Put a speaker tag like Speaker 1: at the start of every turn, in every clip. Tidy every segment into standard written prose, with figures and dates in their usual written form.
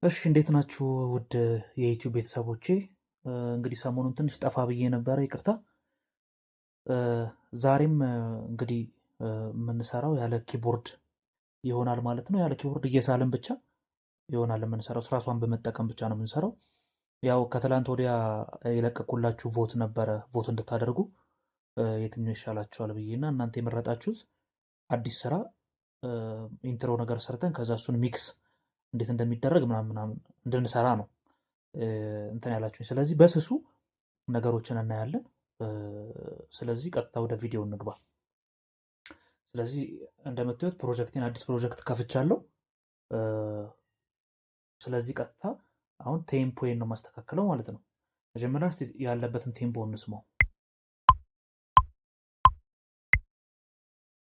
Speaker 1: እሺ እንዴት ናችሁ ውድ የዩቲዩብ ቤተሰቦቼ? እንግዲህ ሰሞኑን ትንሽ ጠፋ ብዬ ነበረ፣ ይቅርታ። ዛሬም እንግዲህ የምንሰራው ያለ ኪቦርድ ይሆናል ማለት ነው። ያለ ኪቦርድ እየሳልን ብቻ ይሆናል የምንሰራው፣ ስራሷን በመጠቀም ብቻ ነው የምንሰራው። ያው ከትላንት ወዲያ የለቀኩላችሁ ቮት ነበረ፣ ቮት እንድታደርጉ የትኛው ይሻላችኋል ብዬ እና እናንተ የመረጣችሁት አዲስ ስራ ኢንትሮ ነገር ሰርተን ከዛ እሱን ሚክስ እንዴት እንደሚደረግ ምናምን ምናምን እንድንሰራ ነው እንትን ያላችሁኝ። ስለዚህ በስሱ ነገሮችን እናያለን። ስለዚህ ቀጥታ ወደ ቪዲዮ እንግባ። ስለዚህ እንደምታዩት ፕሮጀክቴን አዲስ ፕሮጀክት ከፍቻለሁ። ስለዚህ ቀጥታ አሁን ቴምፖዬን ነው ማስተካከለው ማለት ነው። መጀመሪያ እስቲ ያለበትን ቴምፖ እንስማው።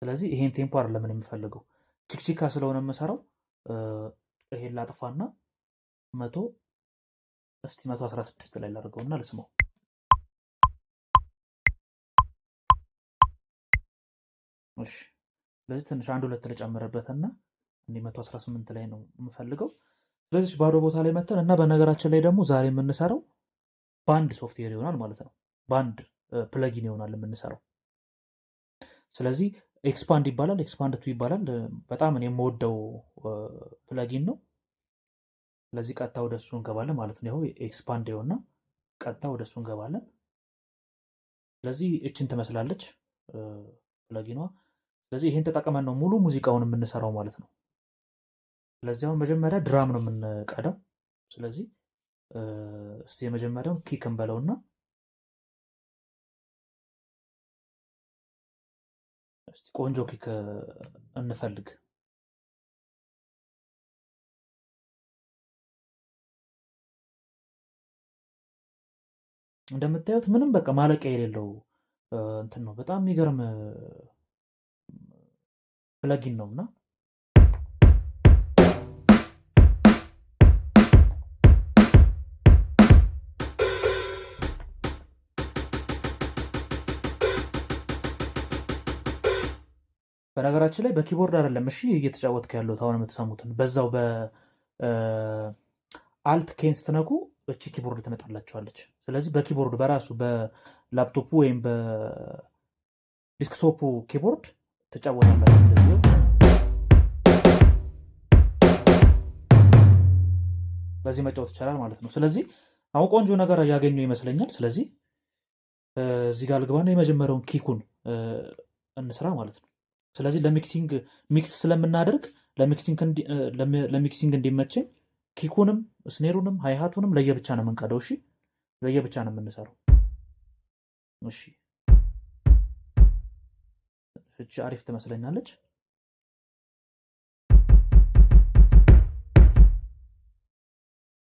Speaker 1: ስለዚህ ይሄን ቴምፖ አይደለም የምፈልገው፣ ቺክቺካ ስለሆነ የምሰራው ይሄን ላጥፋና እስቲ 116 ላይ ላድርገውና ልስማው። እሺ ስለዚህ ትንሽ አንድ ሁለት ልጨምርበትና እኔ 118 ላይ ነው የምፈልገው። ስለዚህ ባዶ ቦታ ላይ መተን እና በነገራችን ላይ ደግሞ ዛሬ የምንሰራው ባንድ ሶፍትዌር ይሆናል ማለት ነው። ባንድ ፕለጊን ይሆናል የምንሰራው። ስለዚህ ኤክስፓንድ ይባላል፣ ኤክስፓንድ ቱ ይባላል። በጣም እኔ የምወደው ፕለጊን ነው። ስለዚህ ቀጥታ ወደ እሱ እንገባለን ማለት ነው። ይኸው ኤክስፓንድ ይሆንና ቀጥታ ወደ እሱ እንገባለን። ስለዚህ እችን ትመስላለች ፕለጊኗ። ስለዚህ ይሄን ተጠቅመን ነው ሙሉ ሙዚቃውን የምንሰራው ማለት ነው። ስለዚህ አሁን መጀመሪያ ድራም ነው የምንቀዳው። ስለዚህ እስቲ የመጀመሪያውን ኪክ እንበለውና እስቲ ቆንጆ ኪክ እንፈልግ። እንደምታዩት ምንም በቃ ማለቂያ የሌለው እንትን ነው። በጣም የሚገርም ፕለጊን ነው እና በነገራችን ላይ በኪቦርድ አይደለም እሺ እየተጫወትኩ ያለሁት አሁን የምትሰሙትን በዛው በአልት ኬን ስትነኩ እቺ ኪቦርድ ትመጣላችኋለች። ስለዚህ በኪቦርድ በራሱ በላፕቶፑ ወይም በዲስክቶፑ ኪቦርድ ትጫወታላችሁ። እንደዚህ በዚህ መጫወት ይቻላል ማለት ነው። ስለዚህ አሁን ቆንጆ ነገር ያገኘው ይመስለኛል። ስለዚህ እዚህ ጋር ልግባና የመጀመሪያውን ኪኩን እንስራ ማለት ነው። ስለዚህ ለሚክሲንግ ሚክስ ስለምናደርግ ለሚክሲንግ እንዲመቸኝ ኪኩንም ስኔሩንም ሃይሃቱንም ለየብቻ ነው የምንቀደው። እሺ ለየብቻ ነው የምንሰራው። እሺ እቺ አሪፍ ትመስለኛለች።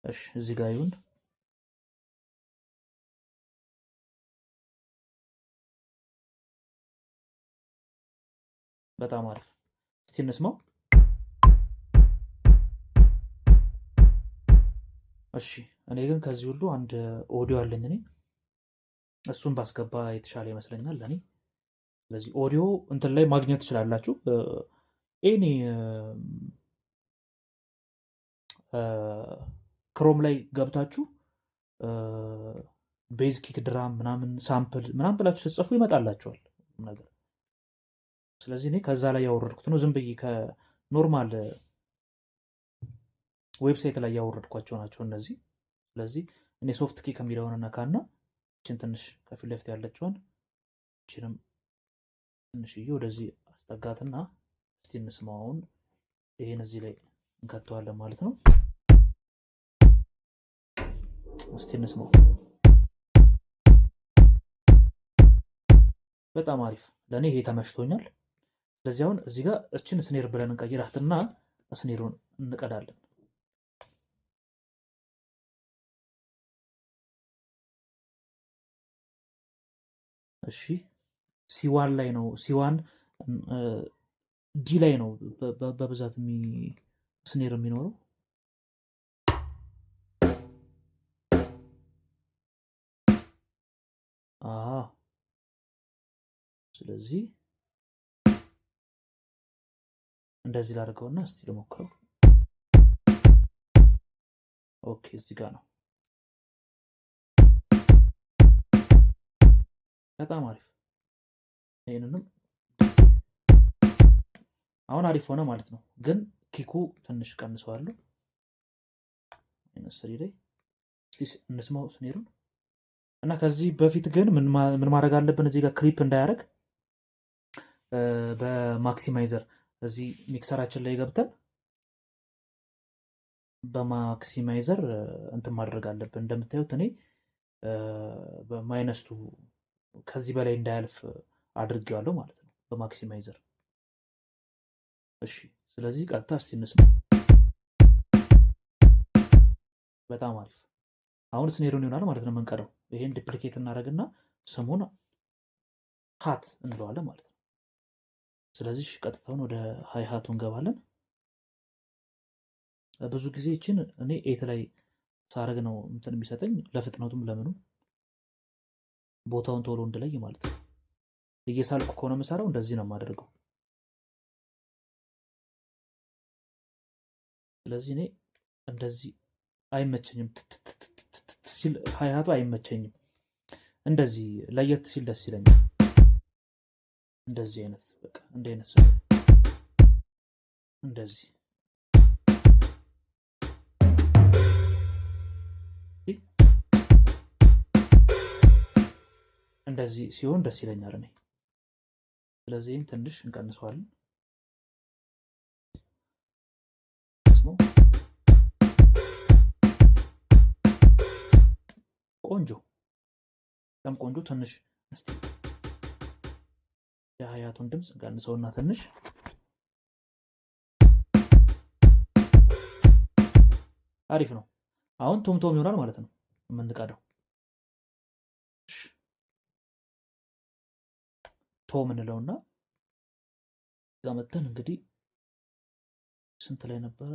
Speaker 1: እሺ እዚህ ጋር ይሁን። በጣም አሪፍ። እስቲ እንስማው። እሺ እኔ ግን ከዚህ ሁሉ አንድ ኦዲዮ አለኝ እኔ እሱን ባስገባ የተሻለ ይመስለኛል ለኔ። ስለዚህ ኦዲዮ እንትን ላይ ማግኘት ትችላላችሁ። ኤኒ ክሮም ላይ ገብታችሁ ቤዝ ኪክ ድራም ምናምን ሳምፕል ምናምን ብላችሁ ስትጽፉ ይመጣላችኋል ነገር። ስለዚህ እኔ ከዛ ላይ ያወረድኩት ነው። ዝም ብዬ ከኖርማል ዌብሳይት ላይ ያወረድኳቸው ናቸው እነዚህ። ስለዚህ እኔ ሶፍት ኪክ የሚለውን ነካና እችን ትንሽ ከፊት ለፊት ያለችውን እችንም ትንሽዬ ወደዚህ አስጠጋትና እስቲ እንስማውን። ይሄን እዚህ ላይ እንከተዋለን ማለት ነው። እስቲ እንስማው። በጣም አሪፍ፣ ለእኔ ይሄ ተመችቶኛል። ስለዚህ አሁን እዚህ ጋር እችን ስኔር ብለን እንቀይራትና ስኔሩን እንቀዳለን። እሺ ሲዋን ላይ ነው፣ ሲዋን ዲ ላይ ነው በብዛት ስኔር የሚኖረው። ስለዚህ እንደዚህ ላድርገውና እስቲ ልሞክረው። ኦኬ እዚህ ጋር ነው። በጣም አሪፍ። ይህንንም አሁን አሪፍ ሆነ ማለት ነው። ግን ኪኩ ትንሽ ቀንሰዋለሁ። ስሪ ላይ እስቲ እንስማው ስኔሩን እና ከዚህ በፊት ግን ምን ማድረግ አለብን? እዚህ ጋር ክሪፕ እንዳያደርግ በማክሲማይዘር እዚህ ሚክሰራችን ላይ ገብተን በማክሲማይዘር እንትን ማድረግ አለብን። እንደምታዩት እኔ በማይነስቱ ከዚህ በላይ እንዳያልፍ አድርጌዋለሁ ማለት ነው በማክሲማይዘር። እሺ ስለዚህ ቀጥታ እስቲ እንስማ። በጣም አሪፍ። አሁን ስኔሩን ይሆናል ማለት ነው የምንቀረው። ይሄን ዲፕሊኬት እናደርግና ስሙን ሃት እንለዋለን ማለት ነው። ስለዚህ ቀጥታውን ወደ ሃይ ሃቱ እንገባለን። ብዙ ጊዜ ይችን እኔ ኤት ላይ ሳረግ ነው እንትን የሚሰጠኝ ለፍጥነቱም ለምኑም ቦታውን ቶሎ እንድለይ ማለት ነው። እየሳልኩ ከሆነ የምሰራው እንደዚህ ነው የማደርገው። ስለዚህ እኔ እንደዚህ አይመቸኝም ሲል ሃይሃቱ አይመቸኝም። እንደዚህ ለየት ሲል ደስ ይለኛል። እንደዚህ አይነት በቃ እንደ አይነት ሰው እንደዚህ እንደዚህ ሲሆን ደስ ይለኛል እኔ። ስለዚህ ትንሽ እንቀንሰዋለን። ቆንጆ በጣም ቆንጆ። ትንሽ እስቲ የሃያቱን ድምፅ እንቀንሰውና ትንሽ አሪፍ ነው። አሁን ቶምቶም ይሆናል ማለት ነው የምንቀዳው። ቶም እንለውና እዛ መተን እንግዲህ ስንት ላይ ነበረ?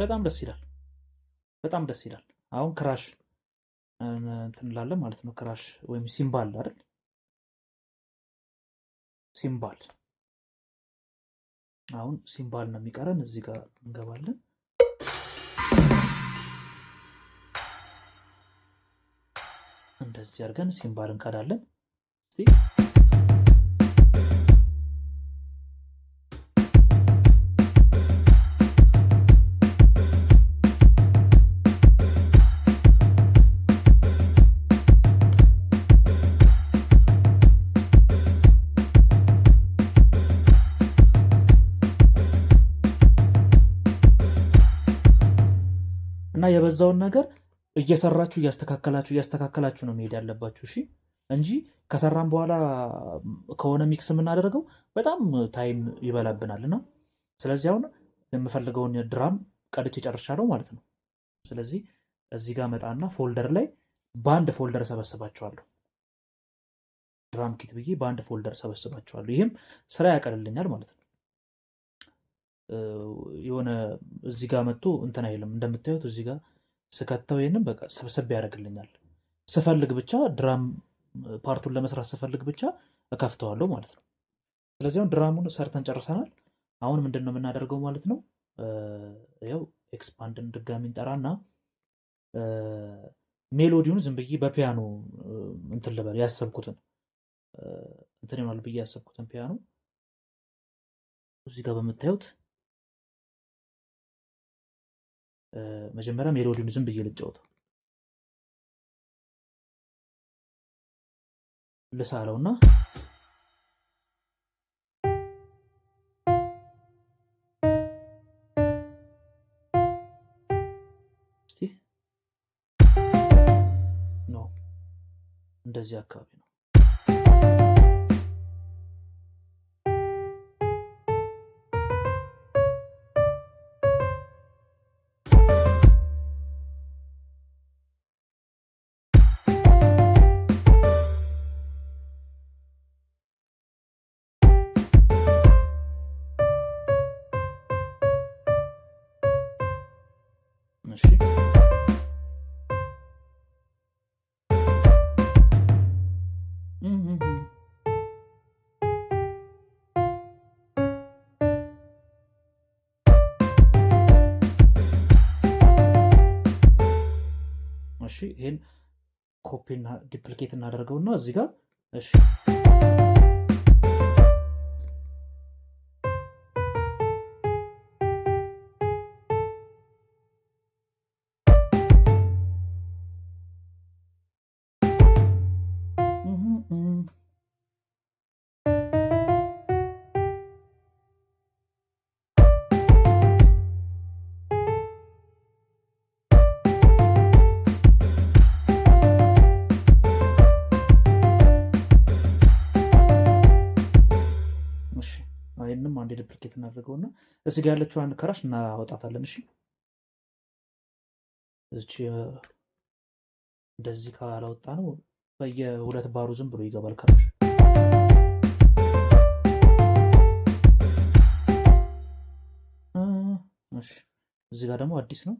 Speaker 1: በጣም ደስ ይላል። በጣም ደስ ይላል። አሁን ክራሽ እንትን እንላለን ማለት ነው። ክራሽ ወይም ሲምባል አይደል? ሲምባል አሁን ሲምባል ነው የሚቀረን። እዚህ ጋር እንገባለን። እንደዚህ አድርገን ሲምባል እንቀዳለን። እና የበዛውን ነገር እየሰራችሁ እያስተካከላችሁ ነው መሄድ ያለባችሁ። እሺ እንጂ ከሰራን በኋላ ከሆነ ሚክስ የምናደርገው በጣም ታይም ይበላብናል። እና ስለዚህ አሁን የምፈልገውን ድራም ቀድቼ ጨርሻለሁ ማለት ነው። ስለዚህ እዚህ ጋር መጣና ፎልደር ላይ በአንድ ፎልደር ሰበስባቸዋለሁ። ድራም ኪት ብዬ በአንድ ፎልደር ሰበስባቸዋለሁ። ይህም ስራ ያቀልልኛል ማለት ነው። የሆነ እዚህ ጋር መጥቶ እንትን አይልም። እንደምታዩት እዚህ ጋር ስከተው ይሄንን በቃ ሰብሰብ ያደርግልኛል። ስፈልግ ብቻ ድራም ፓርቱን ለመስራት ስፈልግ ብቻ እከፍተዋለሁ ማለት ነው። ስለዚህ አሁን ድራሙን ሰርተን ጨርሰናል። አሁን ምንድን ነው የምናደርገው ማለት ነው? ያው ኤክስፓንድን ድጋሚ እንጠራና ሜሎዲውን ዝም ብዬ በፒያኖ እንትን ልበል ያሰብኩትን እንትን ይሆናል ብዬ ያሰብኩትን ፒያኖ እዚህ ጋር በምታዩት መጀመሪያ ሜሎዲውን ዝም ብዬ ልጫወተው ልሳለውና እስቲ ነው እንደዚህ አካባቢ ነው። እሺ እሺ ይሄን ኮፒ እና ዲፕሊኬት እናደርገውና እዚህ ጋር እሺ ይህንም አንድ ዱፕሊኬት እናደርገውና እዚህ ጋር ያለችው አንድ ከራሽ እናወጣታለን። እሺ እዚች እንደዚህ ካላወጣ ነው በየሁለት ባሩ ዝም ብሎ ይገባል ከራሽ። እሺ እዚህ ጋር ደግሞ አዲስ ነው።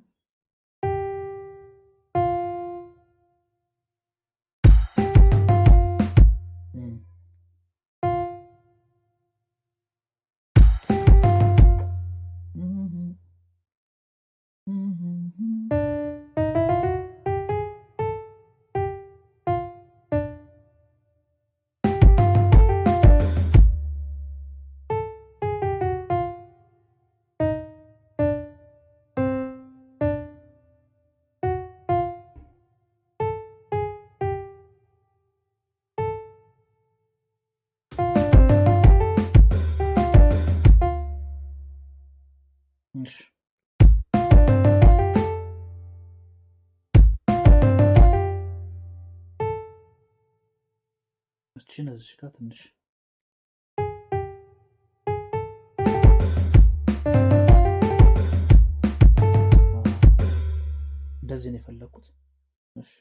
Speaker 1: እሺ እቺን እዚህ ጋር ትንሽ እንደዚህ ነው የፈለኩት። እሺ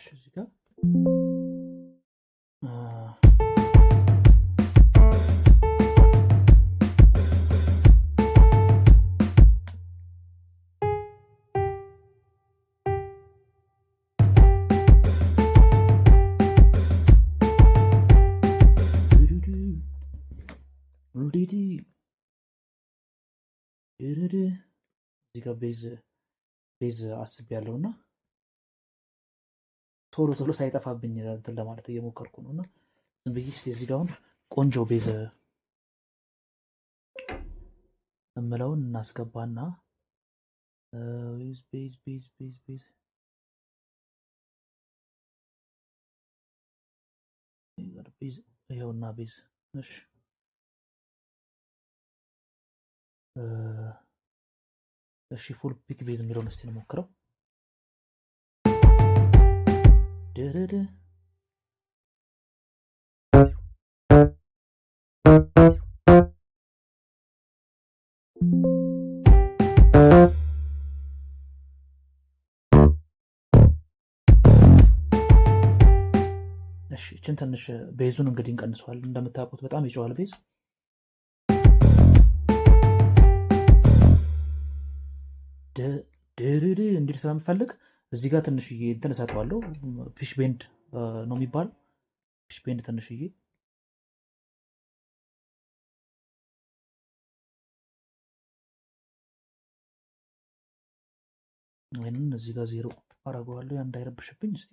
Speaker 1: እዚህ ጋር እዚህ ጋር ቤዝ አስቤያለሁና ቶሎ ቶሎ ሳይጠፋብኝ እንትን ለማለት እየሞከርኩ ነው እና ዝም ብዬ እስኪ እዚህ ጋር አሁን ቆንጆ ቤዝ እምለውን እናስገባና ቤዝ ይኸውና ቤዝ። እሺ እሺ ፉል ፒክ ቤዝ የሚለውን እስኪ እንሞክረው። እሺ እችን ትንሽ ቤዙን እንግዲህ እንቀንሰዋል። እንደምታውቁት በጣም ይጨዋል ቤዝ። ድርድ እንዲል ስለምፈልግ እዚህ ጋር ትንሽዬ እንትን እሰጠዋለሁ። ፒሽ ቤንድ ነው የሚባለው። ፒሽ ቤንድ ትንሽዬ ይህንን እዚህ ጋር ዜሮ አረገዋለሁ ያ እንዳይረብሽብኝ። እስቲ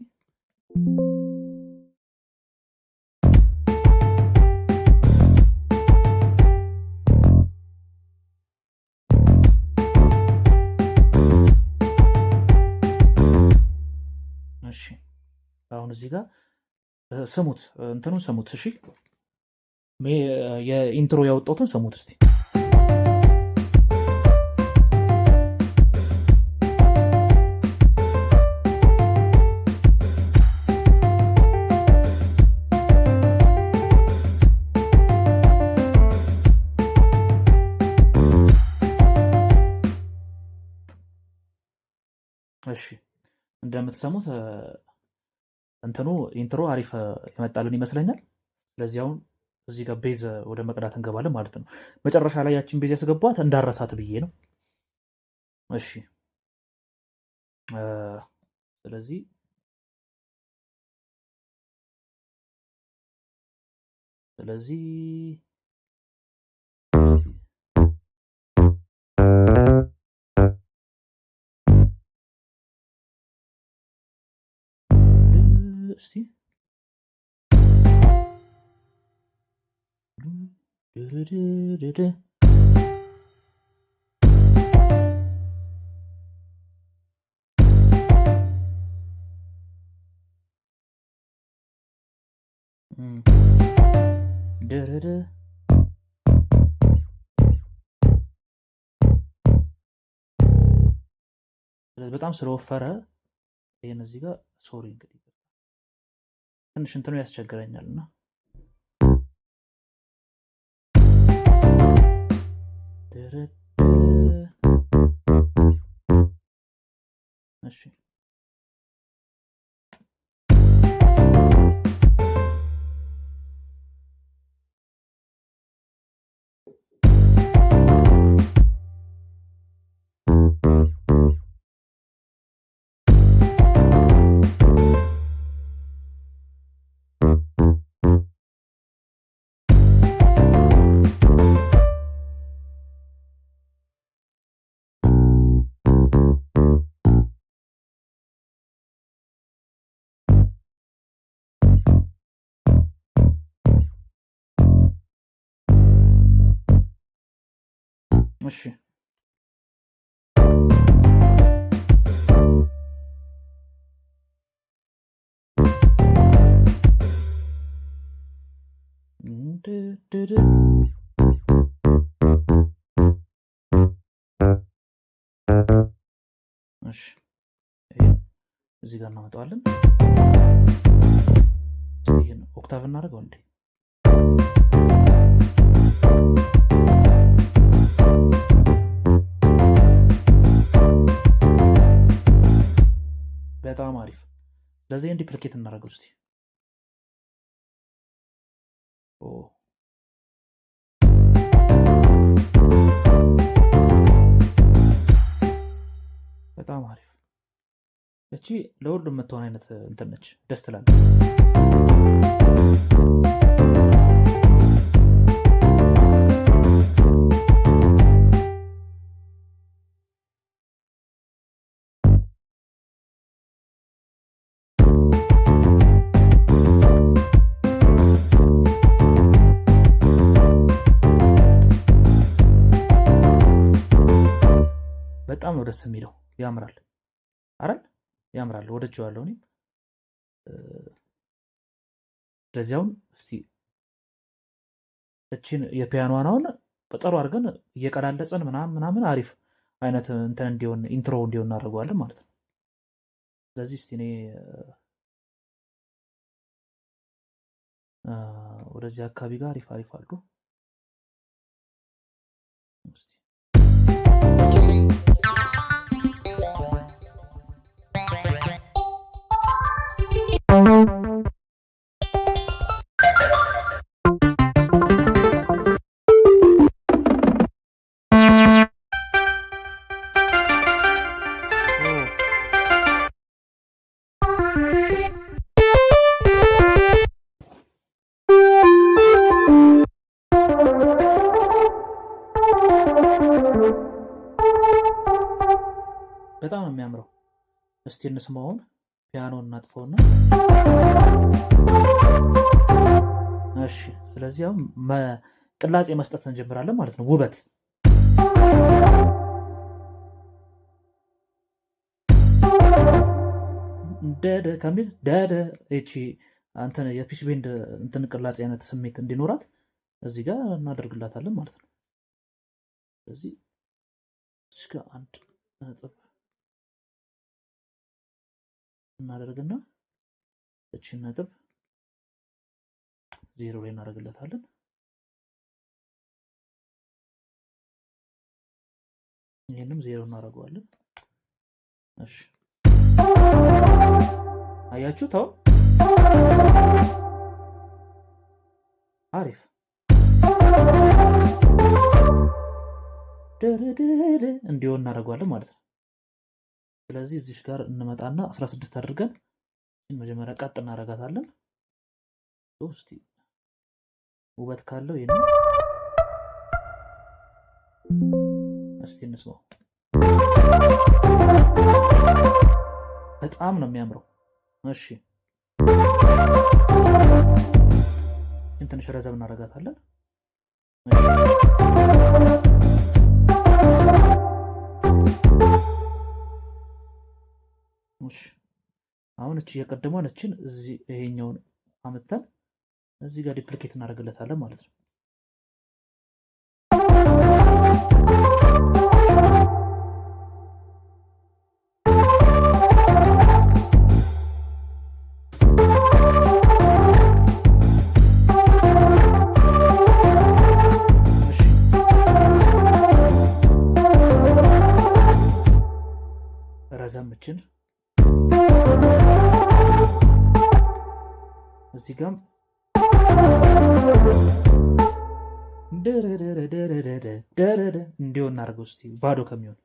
Speaker 1: እሺ አሁን እዚህ ጋር ስሙት፣ እንትኑን ስሙት። እሺ የኢንትሮ ያወጣሁትን ስሙት እስቲ። እሺ እንደምትሰሙት እንትኑ ኢንትሮ አሪፍ የመጣልን ይመስለኛል። ስለዚህ አሁን እዚህ ጋር ቤዝ ወደ መቅዳት እንገባለን ማለት ነው። መጨረሻ ላይ ያችን ቤዝ ያስገቧት እንዳረሳት ብዬ ነው። እሺ ስለዚህ ስለዚህ እስቲ በጣም ስለወፈረ ይሄን እዚህ ጋር ሶሪ እንግዲህ ትንሽ እንትኑ ያስቸግረኛል እና እሺ እሺ እሺ እዚህ ጋር እናመጣዋለን። ይሄን ኦክታቭ እናደርገው እንዴ? በጣም አሪፍ። ስለዚህ ዲፕሊኬት እናደርገው እስቲ። በጣም አሪፍ። እቺ ለሁሉም የምትሆን አይነት እንትን ነች፣ ደስ ትላለች። በጣም ነው ደስ የሚለው፣ ያምራል አይደል? ያምራል፣ ወደጀዋለሁ እኔም። ስለዚህ አሁን እስቲ እቺን የፒያኖዋን አሁን በጥሩ አድርገን እየቀላለጽን ምናምን አሪፍ አይነት እንትን እንዲሆን ኢንትሮ እንዲሆን እናደርገዋለን ማለት ነው። ስለዚህ እስቲ እኔ ወደዚህ አካባቢ ጋር አሪፍ አሪፍ አሉ። በጣም ነው የሚያምረው። እስቲ እንስማውን። ፒያኖን እናጥፈውና እሺ። ስለዚህ አሁን ቅላጼ መስጠት እንጀምራለን ማለት ነው። ውበት ደደ ከሚል ደደ እቺ አንተን የፒች ቤንድ እንትን ቅላጼ አይነት ስሜት እንዲኖራት እዚህ ጋር እናደርግላታለን ማለት ነው። ስለዚህ እዚህ ጋር አንድ ነጥብ እናደርግና እቺን ነጥብ 0 ላይ እናደርግለታለን። ይሄንም 0 እናደርገዋለን። እሺ አያችሁ ታው አሪፍ እንዲሆን እናደርገዋለን ማለት ነው። ስለዚህ እዚህ ጋር እንመጣና 16 አድርገን መጀመሪያ ቀጥ እናደርጋታለን። እስቲ ውበት ካለው ይሄን እስቲ እንስማው። በጣም ነው የሚያምረው። እሺ ትንሽ ረዘም እናደርጋታለን። እሺ አሁን እቺ የቀደመውን እቺን እዚህ ይሄኛውን አመጣን እዚህ ጋር ዲፕሊኬት እናደርግለታለን ማለት ነው። ረዘምችን እዚህ ጋር እንዲሆን እናደርገው እስቲ ባዶ ከሚሆን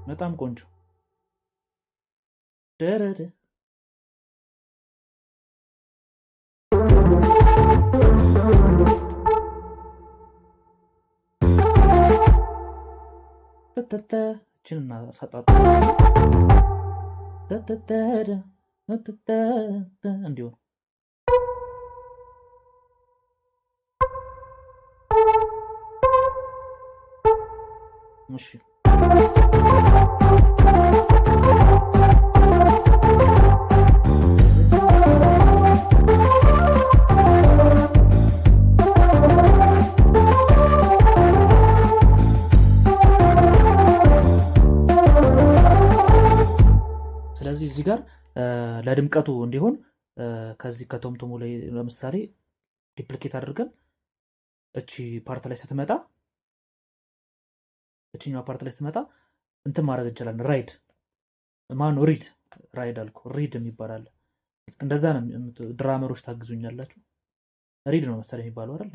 Speaker 1: በጣም ቆንጆ ደረደ። እችን እናሳጣት እንዲሁ እሺ ስለዚህ እዚህ ጋር ለድምቀቱ እንዲሆን ከዚህ ከቶምቶሙ ላይ ለምሳሌ ዲፕሊኬት አድርገን እቺ ፓርት ላይ ስትመጣ እቺኛው ፓርት ላይ ስትመጣ እንትን ማድረግ እንችላለን። ራይድ ማን ሪድ ራይድ አልኩ ሪድ የሚባል አለ። እንደዛ ነው። ድራመሮች ታግዙኛላችሁ። ሪድ ነው መሰለኝ የሚባለው አይደል?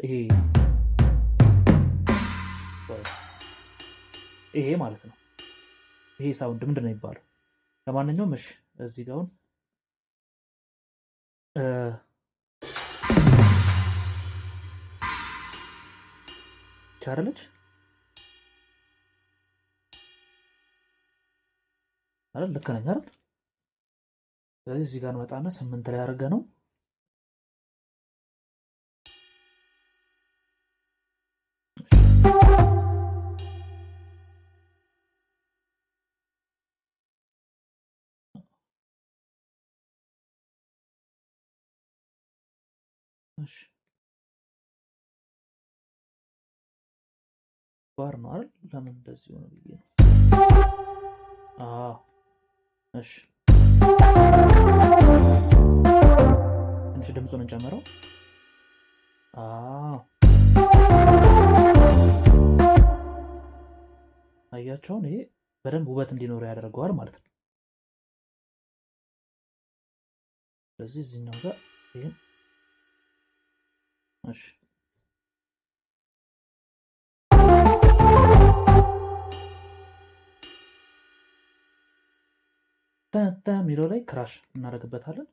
Speaker 1: ይሄ ማለት ነው። ይሄ ሳውንድ ምንድን ነው የሚባለው? ለማንኛውም እሺ እዚህ ጋር አሁን ቻርለች አይደል? ልክ ነኝ አይደል? ስለዚህ እዚህ ጋር እንመጣና 8 ላይ አድርገ ነው እሺ ባር ነው አይደል? ለምን እንደዚህ ሆነ ብዬ ነው። እሺ ትንሽ ድምፁን እንጨምረው። አያቸውን? ይሄ በደንብ ውበት እንዲኖረው ያደርገዋል ማለት ነው። ስለዚህ እዚህኛው ጋር ይሄን እሺ ታታ ሚለው ላይ ክራሽ እናደርግበታለን።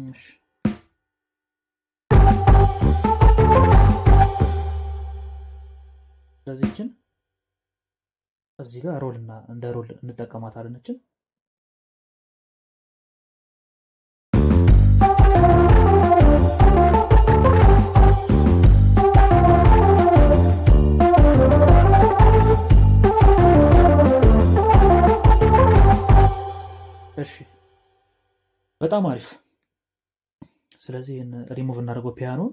Speaker 1: እሺ ስለዚህችን እዚህ ጋር ሮልና እንደ ሮል እንጠቀማታለን። እችን እሺ በጣም አሪፍ። ስለዚህ ሪሙቭ እናደርገው ፒያኖን።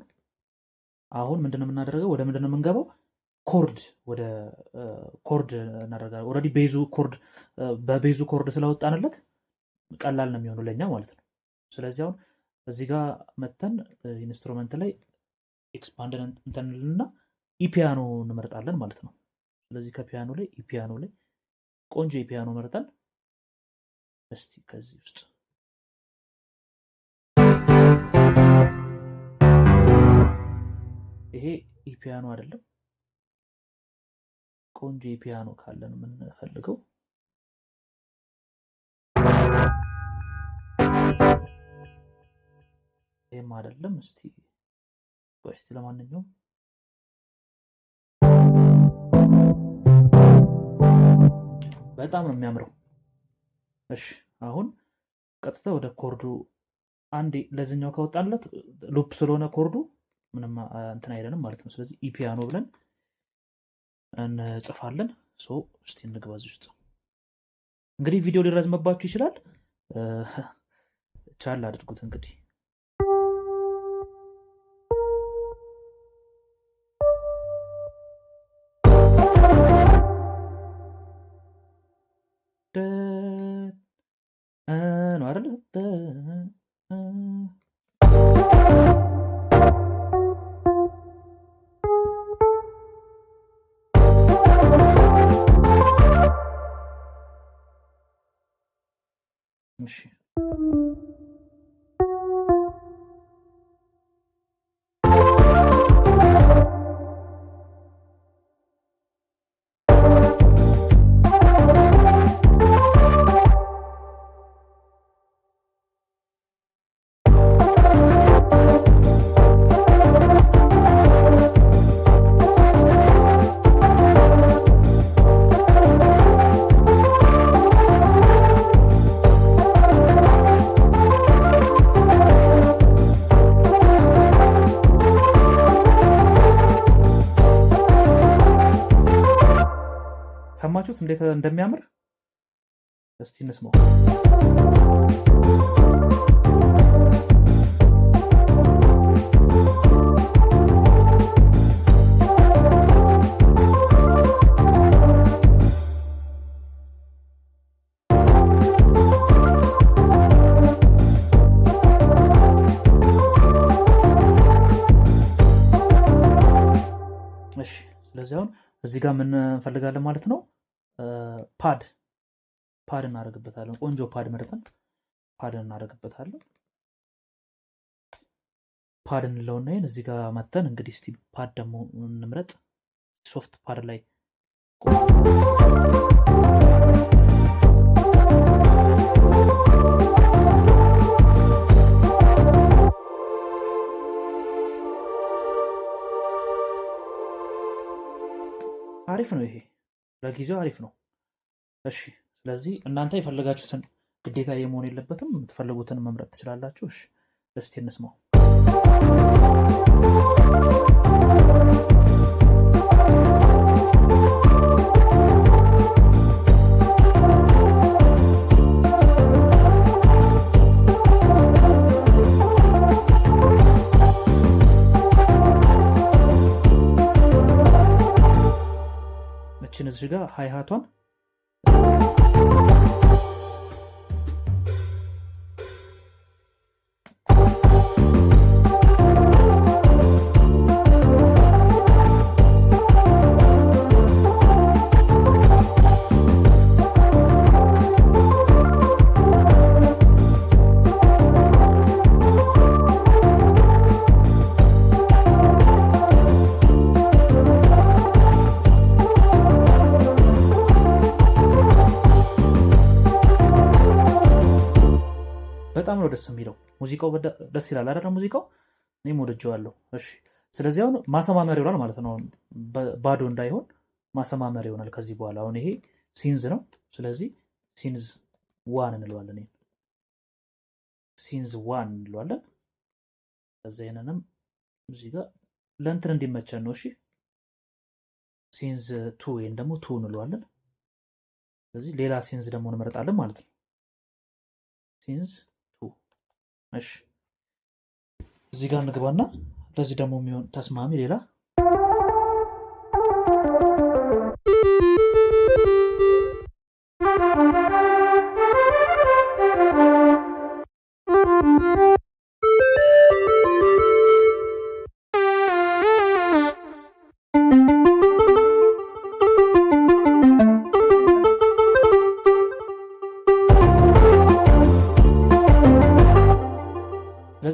Speaker 1: አሁን ምንድነው የምናደርገው? ወደ ምንድነው የምንገባው? ኮርድ ወደ ኮርድ እናደርጋለን። ኦልሬዲ ቤዙ ኮርድ በቤዙ ኮርድ ስለወጣንለት ቀላል ነው የሚሆነው ለኛ ማለት ነው። ስለዚህ አሁን እዚህ ጋር መተን ኢንስትሩመንት ላይ ኤክስፓንድ እንተንልና ኢፒያኖ እንመርጣለን ማለት ነው። ስለዚህ ከፒያኖ ላይ ኢፒያኖ ላይ ቆንጆ ኢፒያኖ መርጠን እስቲ ከዚህ ውስጥ ይሄ ኢፒያኖ አይደለም። ቆንጆ ፒያኖ ካለን የምንፈልገው ይሄም አይደለም። እስቲ ለማንኛውም በጣም ነው የሚያምረው። እሺ አሁን ቀጥታ ወደ ኮርዱ አንዴ ለዚህኛው ካወጣንለት ሉፕ ስለሆነ ኮርዱ ምንም እንትን አይደለም ማለት ነው። ስለዚህ ኢፒያኖ ብለን እንጽፋለን። እስቲ እንግባ እዚህ ውስጥ። እንግዲህ ቪዲዮ ሊረዝምባችሁ ይችላል፣ ቻል አድርጉት እንግዲህ። ነው አይደል? እሺ ሰማችሁት እንዴት እንደሚያምር? እስቲ እንስማው። እሺ ስለዚህ አሁን እዚህ ጋር ምን እንፈልጋለን ማለት ነው? ፓድ እናደርግበታለን። ቆንጆ ፓድ መርጠን ፓድ እናደርግበታለን። ፓድ እንለውና ይሄን እዚህ ጋር መተን እንግዲህ እስቲ ፓድ ደግሞ እንምረጥ። ሶፍት ፓድ ላይ አሪፍ ነው። ይሄ ለጊዜው አሪፍ ነው። እሺ ስለዚህ እናንተ የፈለጋችሁትን ግዴታ የመሆን የለበትም። የምትፈልጉትን መምረጥ ትችላላችሁ። እሺ እስቲ እንስማው። እችን እዚህ ጋር ሃይሃቷን በጣም ነው ደስ የሚለው። ሙዚቃው ደስ ይላል አይደል? ሙዚቃው እኔም ወድጄዋለሁ። እሺ ስለዚህ አሁን ማሰማመር ይሆናል ማለት ነው። ባዶ እንዳይሆን ማሰማመር ይሆናል ከዚህ በኋላ። አሁን ይሄ ሲንዝ ነው። ስለዚህ ሲንዝ ዋን እንለዋለን። ሲንዝ ዋን እንለዋለን። ከዛ ይሄንንም እዚህ ጋር ለእንትን እንዲመቸን ነው። እሺ ሲንዝ ቱ ወይም ደግሞ ቱ እንለዋለን። ስለዚህ ሌላ ሲንዝ ደግሞ እንመርጣለን ማለት ነው። ሲንዝ ቱ። እሺ እዚህ ጋር እንግባና ለዚህ ደግሞ የሚሆን ተስማሚ ሌላ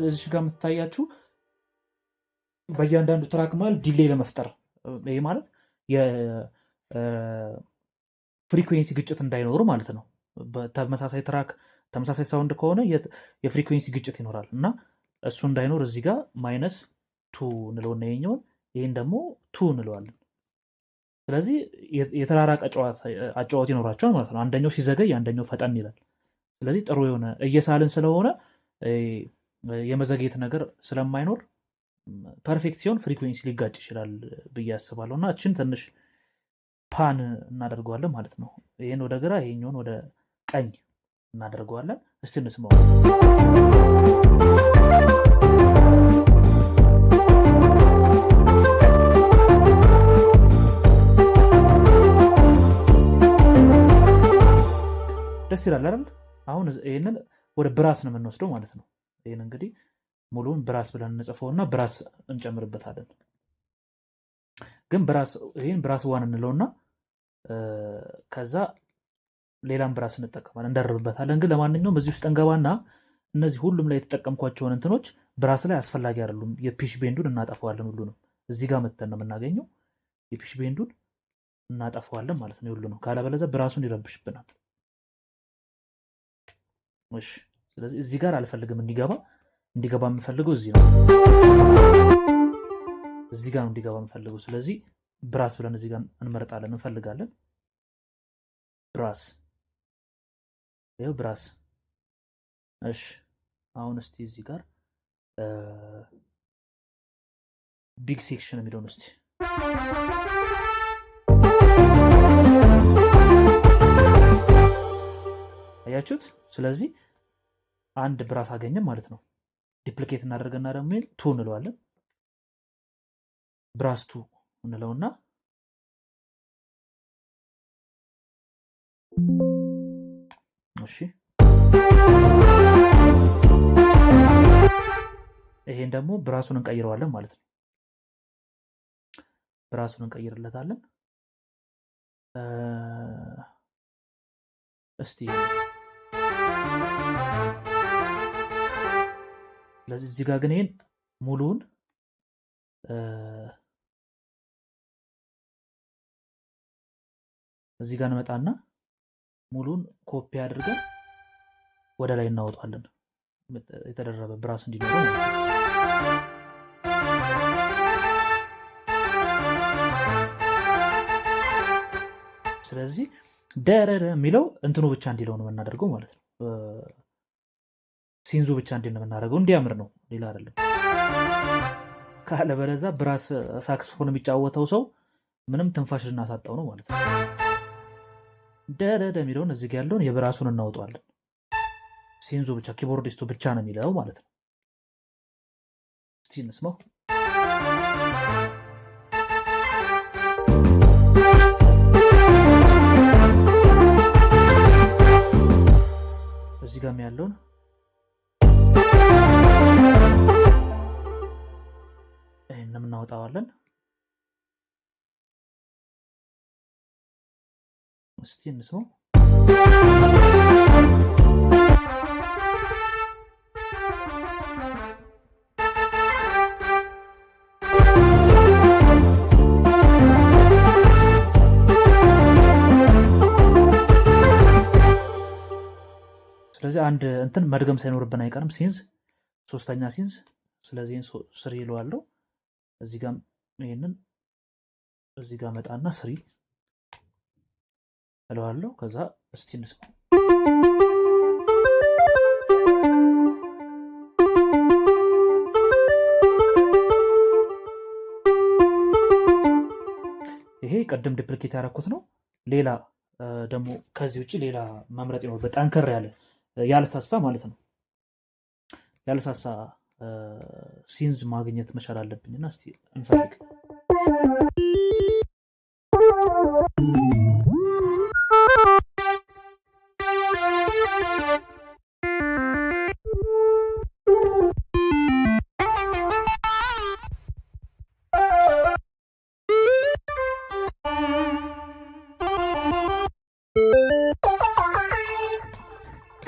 Speaker 1: እዚህ ጋር የምትታያችሁ በእያንዳንዱ ትራክ ማለት ዲሌይ ለመፍጠር ይሄ ማለት የፍሪኩዌንሲ ግጭት እንዳይኖሩ ማለት ነው። በተመሳሳይ ትራክ ተመሳሳይ ሳውንድ ከሆነ የፍሪኩዌንሲ ግጭት ይኖራል እና እሱ እንዳይኖር እዚህ ጋር ማይነስ ቱ እንለውና ይሄኛውን ይህን ደግሞ ቱ እንለዋለን። ስለዚህ የተራራቀ አጨዋወት ይኖራቸዋል ማለት ነው። አንደኛው ሲዘገይ አንደኛው ፈጠን ይላል። ስለዚህ ጥሩ የሆነ እየሳልን ስለሆነ የመዘግየት ነገር ስለማይኖር ፐርፌክት ሲሆን ፍሪኩዌንሲ ሊጋጭ ይችላል ብዬ አስባለሁ። እና እችን ትንሽ ፓን እናደርገዋለን ማለት ነው። ይህን ወደ ግራ ይሄኛውን ወደ ቀኝ እናደርገዋለን። እስቲ እንስማው። ደስ ይላል አይደል? አሁን ይህንን ወደ ብራስ ነው የምንወስደው ማለት ነው። ይህን እንግዲህ ሙሉውን ብራስ ብለን እንጽፈውና ብራስ እንጨምርበታለን። ግን ይህን ብራስ ዋን እንለውና ከዛ ሌላም ብራስ እንጠቀማለን እንደርብበታለን። ግን ለማንኛውም እዚህ ውስጥ እንገባና እነዚህ ሁሉም ላይ የተጠቀምኳቸውን እንትኖች ብራስ ላይ አስፈላጊ አይደሉም። የፒሽ ቤንዱን እናጠፈዋለን። ሁሉንም እዚህ ጋር መተን ነው የምናገኘው። የፒሽ ቤንዱን እናጠፈዋለን ማለት ነው ሁሉንም፣ ካለበለዚያ ብራሱን ይረብሽብናል። እሺ ስለዚህ እዚህ ጋር አልፈልግም እንዲገባ የምፈልገው እዚህ ነው። እዚህ ጋር ነው እንዲገባ የምፈልገው። ስለዚህ ብራስ ብለን እዚህ ጋር እንመርጣለን እንፈልጋለን። ብራስ ይኸው ብራስ። እሺ አሁን እስቲ እዚህ ጋር ቢግ ሴክሽን የሚለውን እስቲ አያችሁት? ስለዚህ አንድ ብራስ አገኘን ማለት ነው። ዲፕሊኬት እናደርገና ደግሞ ቱ እንለዋለን። ብራስ ቱ እንለውና እሺ ይሄን ደግሞ ብራሱን እንቀይረዋለን ማለት ነው። ብራሱን እንቀይርለታለን። እስቲ ስለዚህ እዚህ ጋር ግን ይሄን ሙሉውን እዚህ ጋር እንመጣና ሙሉውን ኮፒ አድርገን ወደ ላይ እናወጣለን። የተደረበ ብራስ እንዲኖረው ማለት ነው። ስለዚህ ደረረ የሚለው እንትኑ ብቻ እንዲለው ነው የምናደርገው ማለት ነው። ሲንዙ ብቻ እንዲል ነው የምናደርገው፣ እንዲያምር ነው፣ ሌላ አይደለም። ካለበለዚያ ብራስ ሳክስፎን የሚጫወተው ሰው ምንም ትንፋሽ ልናሳጣው ነው ማለት ነው። ደረደ የሚለውን እዚህ ጋር ያለውን የብራሱን እናውጠዋለን። ሲንዙ ብቻ ኪቦርዲስቱ ብቻ ነው የሚለው ማለት ነው። እስቲ እንስማው። እዚህ ጋር ያለውን ይሄንን እናወጣዋለን። እስቲ እንስማው። ስለዚህ አንድ እንትን መድገም ሳይኖርብን አይቀርም። ሲንዝ ሶስተኛ ሲንዝ። ስለዚህ ስሪ ይለዋለሁ። እዚህ ጋር ይሄንን እዚህ ጋር መጣና ስሪ እለዋለሁ። ከዛ እስቲ እንስማው። ይሄ ቅድም ዲፕሊኬት ያደረኩት ነው። ሌላ ደግሞ ከዚህ ውጭ ሌላ መምረጥ ይኖርበት፣ ጠንከር ያለ ያልሳሳ ማለት ነው። ያልሳሳ ሲንዝ ማግኘት መቻል አለብኝና እስቲ እንፈልግ።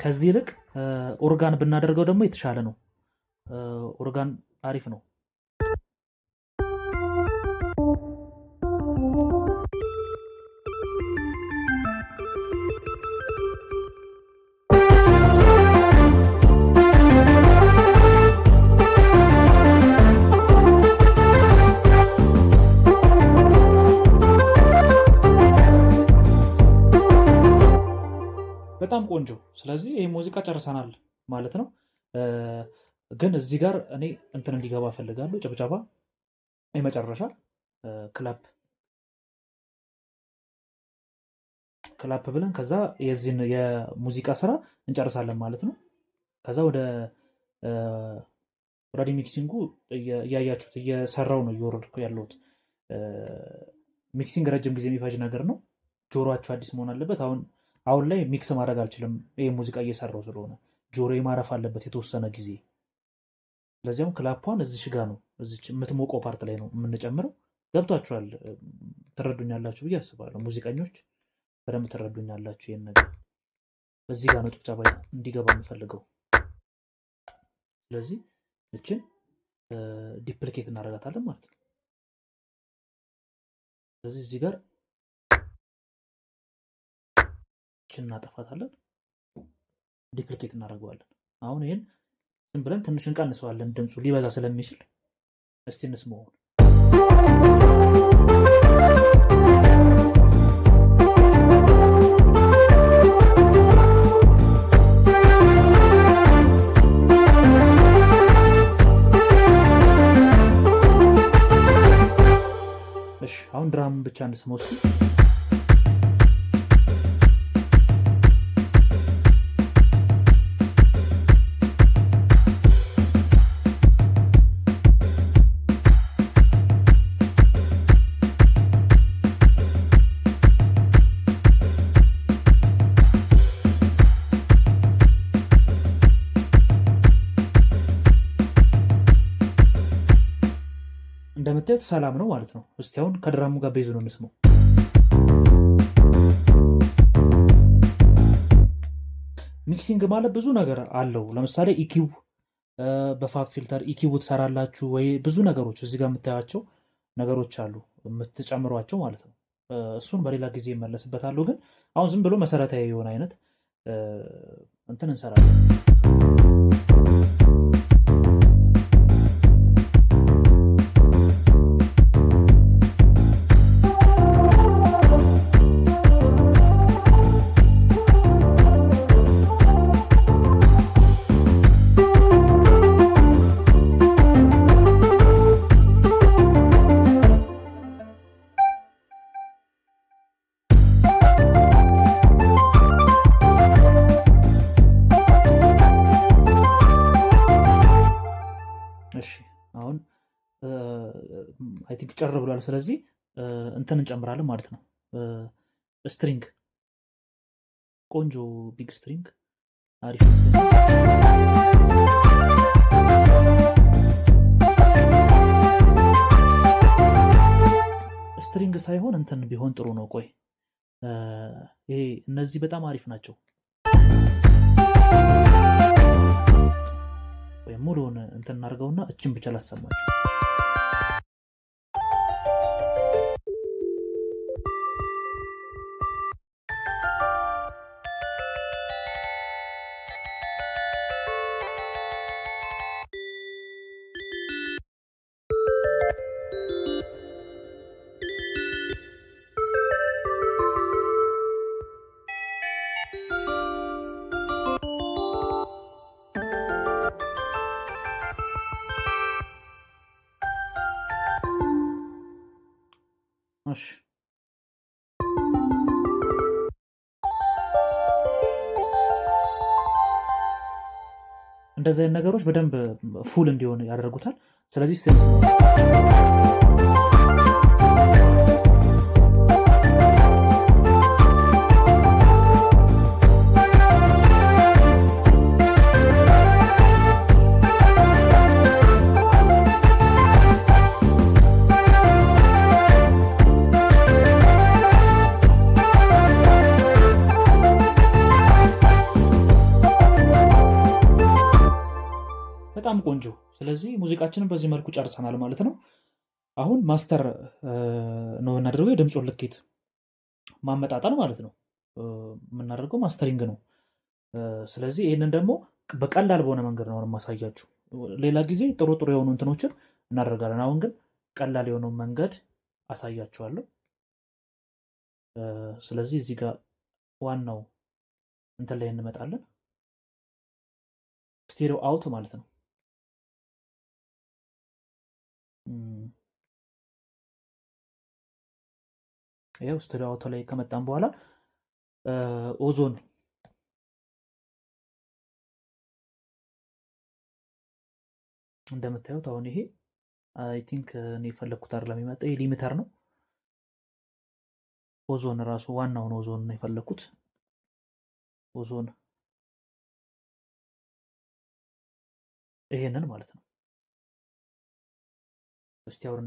Speaker 1: ከዚህ ይልቅ ኦርጋን ብናደርገው ደግሞ የተሻለ ነው። ኦርጋን አሪፍ ነው። በጣም ቆንጆ። ስለዚህ ይህ ሙዚቃ ጨርሰናል ማለት ነው። ግን እዚህ ጋር እኔ እንትን እንዲገባ ፈልጋለሁ። ጭብጨባ የመጨረሻ ክላፕ ብለን ከዛ የዚህን የሙዚቃ ስራ እንጨርሳለን ማለት ነው። ከዛ ወደ ሚክሲንጉ እያያችሁት እየሰራው ነው እየወረድኩ ያለሁት። ሚክሲንግ ረጅም ጊዜ የሚፈጅ ነገር ነው። ጆሮአችሁ አዲስ መሆን አለበት። አሁን ላይ ሚክስ ማድረግ አልችልም። ይህ ሙዚቃ እየሰራው ስለሆነ ጆሮ ማረፍ አለበት የተወሰነ ጊዜ። ስለዚያም ክላፓን እዚሽ ጋ ነው፣ እዚች የምትሞቀው ፓርት ላይ ነው የምንጨምረው። ገብቷችኋል? ትረዱኛላችሁ ብዬ አስባለሁ። ሙዚቀኞች በደንብ ትረዱኛላችሁ ይህን ነገር። እዚህ ጋር ነው ጭብጨባ እንዲገባ የምፈልገው። ስለዚህ እችን ዲፕሊኬት እናደርጋታለን ማለት ነው። ስለዚህ እዚህ ጋር እችን እናጠፋታለን፣ ዲፕሊኬት እናደርገዋለን። አሁን ይህን ዝም ብለን ትንሽ እንቀንሰዋለን፣ ድምፁ ሊበዛ ስለሚችል። እስቲ እንስማው። እሺ አሁን ድራም ብቻ እንስማው እስቲ። እንደምታዩት ሰላም ነው ማለት ነው። እስቲ አሁን ከድራሙ ጋር ቤዙ ነው እንስማው። ሚክሲንግ ማለት ብዙ ነገር አለው። ለምሳሌ ኢኪው፣ በፋብ ፊልተር ኢኪው ትሰራላችሁ ወይ ብዙ ነገሮች እዚህ ጋር የምታያቸው ነገሮች አሉ የምትጨምሯቸው ማለት ነው። እሱን በሌላ ጊዜ ይመለስበታሉ። ግን አሁን ዝም ብሎ መሰረታዊ የሆነ አይነት እንትን እንሰራለን። እሺ አሁን አይ ቲንክ ጨር ብሏል። ስለዚህ እንትን እንጨምራለን ማለት ነው። ስትሪንግ፣ ቆንጆ ቢግ ስትሪንግ፣ አሪፍ ስትሪንግ ሳይሆን እንትን ቢሆን ጥሩ ነው። ቆይ ይሄ እነዚህ በጣም አሪፍ ናቸው። ሙሉውን እንትን እናድርገውና እችን ብቻ ላሰማችሁ። እሺ እንደዚህ አይነት ነገሮች በደንብ ፉል እንዲሆን ያደርጉታል። ስለዚህ በጣም ቆንጆ። ስለዚህ ሙዚቃችንን በዚህ መልኩ ጨርሰናል ማለት ነው። አሁን ማስተር ነው የምናደርገው፣ የድምፁን ልኬት ማመጣጠን ማለት ነው የምናደርገው ማስተሪንግ ነው። ስለዚህ ይህንን ደግሞ በቀላል በሆነ መንገድ ነው የማሳያችሁ። ሌላ ጊዜ ጥሩ ጥሩ የሆኑ እንትኖችን እናደርጋለን። አሁን ግን ቀላል የሆነውን መንገድ አሳያችኋለሁ። ስለዚህ እዚህ ጋር ዋናው እንትን ላይ እንመጣለን። ስቴሪዮ አውት ማለት ነው። ይኸው ስቱዲዮ አውቶ ላይ ከመጣን በኋላ ኦዞን እንደምታዩት አሁን ይሄ አይ ቲንክ እኔ የፈለግኩት አይደለም የሚመጣ ሊሚተር ነው። ኦዞን ራሱ ዋናውን ኦዞን ነው የፈለግኩት። ኦዞን ይሄንን ማለት ነው። እስቲ አሁን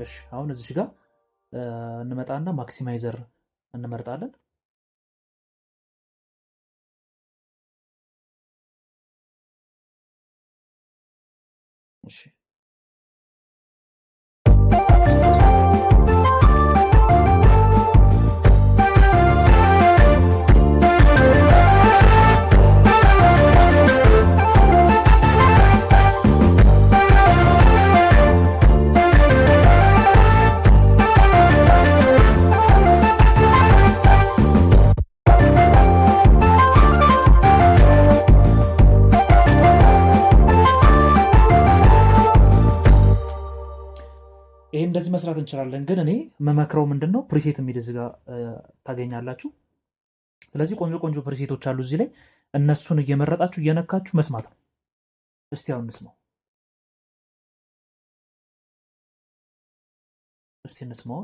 Speaker 1: እሺ አሁን እዚህ ጋር እንመጣና ማክሲማይዘር እንመርጣለን። እሺ ይሄ እንደዚህ መስራት እንችላለን። ግን እኔ የምመክረው ምንድን ነው ፕሪሴት የሚል እዚህ ጋር ታገኛላችሁ። ስለዚህ ቆንጆ ቆንጆ ፕሪሴቶች አሉ እዚህ ላይ፣ እነሱን እየመረጣችሁ እየነካችሁ መስማት ነው። እስቲ አሁን እንስማው። እስቲ እንስማው።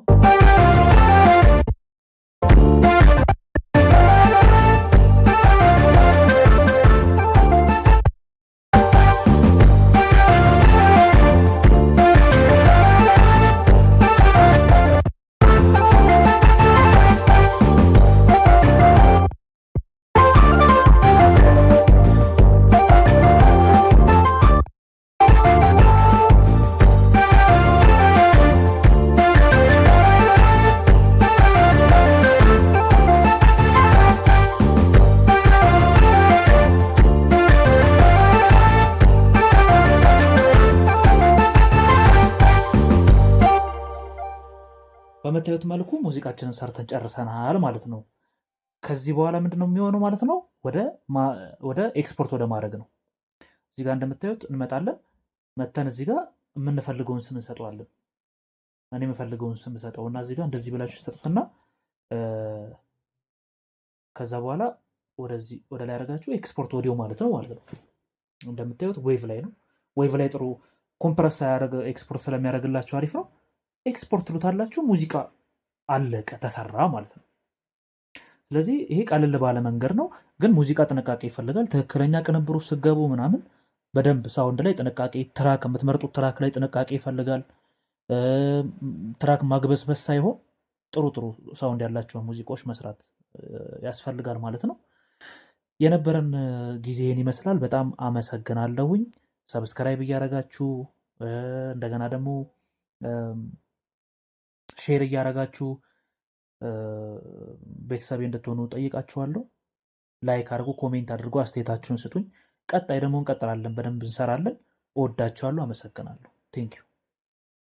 Speaker 1: በምታዩት መልኩ ሙዚቃችንን ሰርተን ጨርሰናል ማለት ነው። ከዚህ በኋላ ምንድነው የሚሆነው ማለት ነው? ወደ ኤክስፖርት ወደ ማድረግ ነው። እዚህ ጋር እንደምታዩት እንመጣለን። መተን እዚህ ጋር የምንፈልገውን ስም እንሰጠዋለን። እኔ የምፈልገውን ስም ሰጠውና እዚህ ጋር እንደዚህ ብላችሁ ተጥፉና ከዛ በኋላ ወደዚህ ወደ ላይ ያደርጋችሁ ኤክስፖርት ኦዲዮ ማለት ነው። እንደምታዩት ዌቭ ላይ ነው። ዌቭ ላይ ጥሩ ኮምፕረስ ሳያደርግ ኤክስፖርት ስለሚያደርግላችሁ አሪፍ ነው። ኤክስፖርት ትሉታላችሁ። ሙዚቃ አለቀ፣ ተሰራ ማለት ነው። ስለዚህ ይሄ ቀለል ባለ መንገድ ነው፣ ግን ሙዚቃ ጥንቃቄ ይፈልጋል። ትክክለኛ ቅንብሩ ስገቡ ምናምን በደንብ ሳውንድ ላይ ጥንቃቄ፣ ትራክ የምትመርጡት ትራክ ላይ ጥንቃቄ ይፈልጋል። ትራክ ማግበስበስ ሳይሆን ጥሩ ጥሩ ሳውንድ ያላቸውን ሙዚቃዎች መስራት ያስፈልጋል ማለት ነው። የነበረን ጊዜ ይህን ይመስላል። በጣም አመሰግናለሁኝ። ሰብስክራይብ እያደረጋችሁ እንደገና ደግሞ ሼር እያደረጋችሁ ቤተሰቤ እንድትሆኑ ጠይቃችኋለሁ። ላይክ አድርጉ፣ ኮሜንት አድርጉ፣ አስተያየታችሁን ስጡኝ። ቀጣይ ደግሞ እንቀጥላለን፣ በደንብ እንሰራለን። እወዳችኋለሁ። አመሰግናለሁ። ቴንኪዩ